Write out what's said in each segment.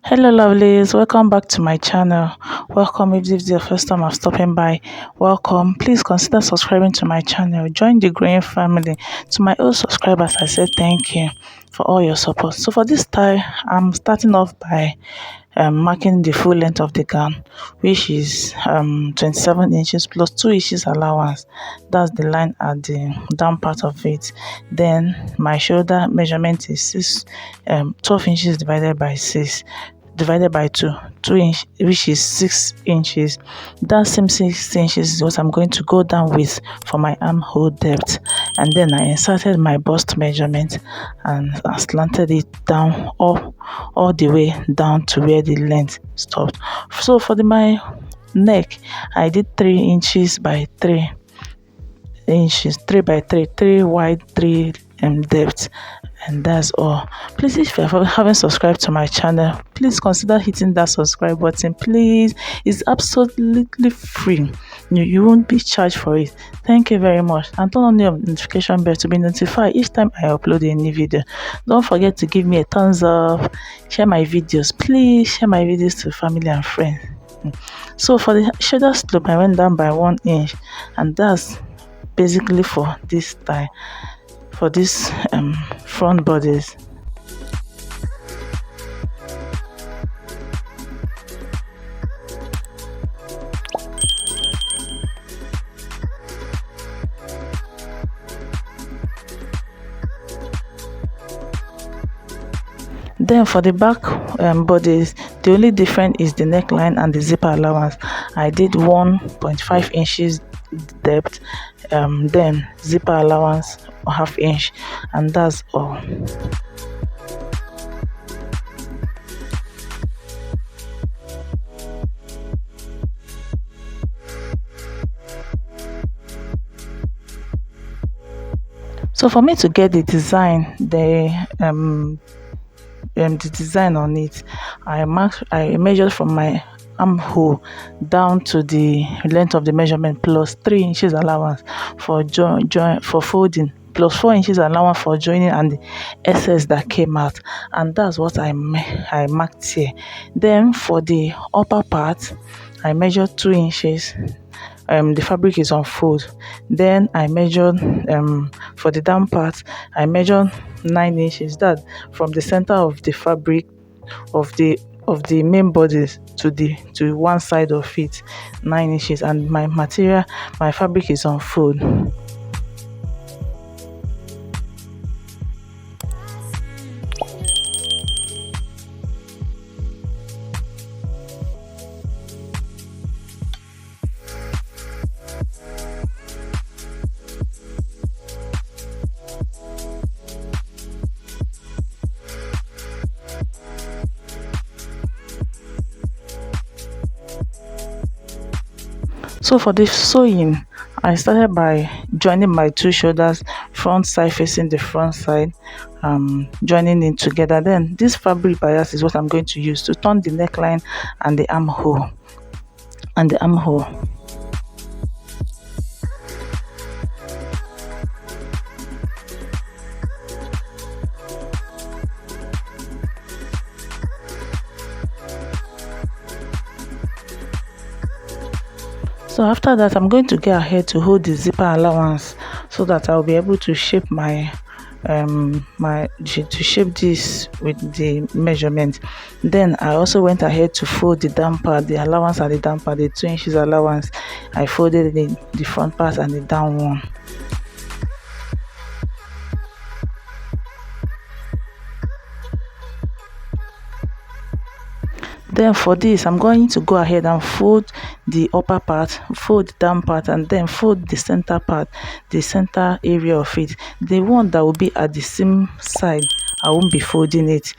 Hello lovelies, welcome back to my channel. Welcome if this is your first time of stopping by. Welcome. Please consider subscribing to my channel. Join the growing family. To my old subscribers, I say thank you for all your support. So for this time, I'm starting off by marking the full length of the gown, which is 27 inches plus 2 inches allowance. That's the line at the down part of it. Then my shoulder measurement is 12 inches divided by 6 divided by 2 inch, which is 6 inches. That same 6 inches is what I'm going to go down with for my armhole depth. And then I inserted my bust measurement and I slanted it down all the way down to where the length stopped. So for my neck, I did 3 inches by 3 inches, 3 by 3, 3 wide, 3 depth, and that's all. Please, if you haven't subscribed to my channel, please consider hitting that subscribe button. Please, it's absolutely free. You won't be charged for it. Thank you very much, and turn on your notification bell to be notified each time I upload a new video. Don't forget to give me a thumbs up, share my videos. Please share my videos to family and friends. So for the shoulder slope, I went down by 1 inch, and that's basically for this tie, for this front bodies. Then for the back bodies, the only difference is the neckline and the zipper allowance. I did 1.5 inches depth, then zipper allowance ½ inch, and that's all. So for me to get the design, the design on it, I measured from my armhole down to the length of the measurement plus 3 inches allowance for for folding, plus 4 inches allowance for joining and the excess that came out, and that's what I marked here. Then for the upper part, I measured 2 inches. The fabric is on fold. Then I measured for the down part, I measured 9 inches. That from the center of the fabric of the main bodies to one side of it, 9 inches. And my fabric is on fold. So for the sewing, I started by joining my two shoulders, front side facing the front side, joining it together. Then this fabric bias is what I'm going to use to turn the neckline and the armhole. So after that, I'm going to get ahead to hold the zipper allowance so that I'll be able to shape my to shape this with the measurement. Then I also went ahead to fold the down part, the allowance and the down part, the 2 inches allowance. I folded the front part and the down one. Then for this, I'm going to go ahead and fold the upper part, fold the down part, and then fold the center part, the center area of it. The one that will be at the seam side, I won't be folding it.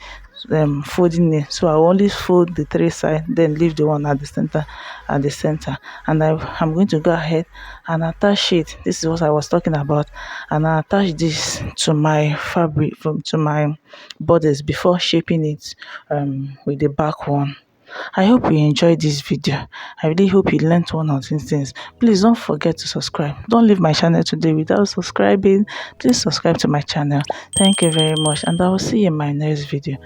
So I only fold the 3 sides, then leave the one at the center, and I'm going to go ahead and attach it. This is what I was talking about, and I attach this to my fabric, to my bodice before shaping it with the back one. I hope you enjoyed this video. I really hope you learned one or two things. Please don't forget to subscribe. Don't leave my channel today without subscribing. Please subscribe to my channel. Thank you very much, and I will see you in my next video.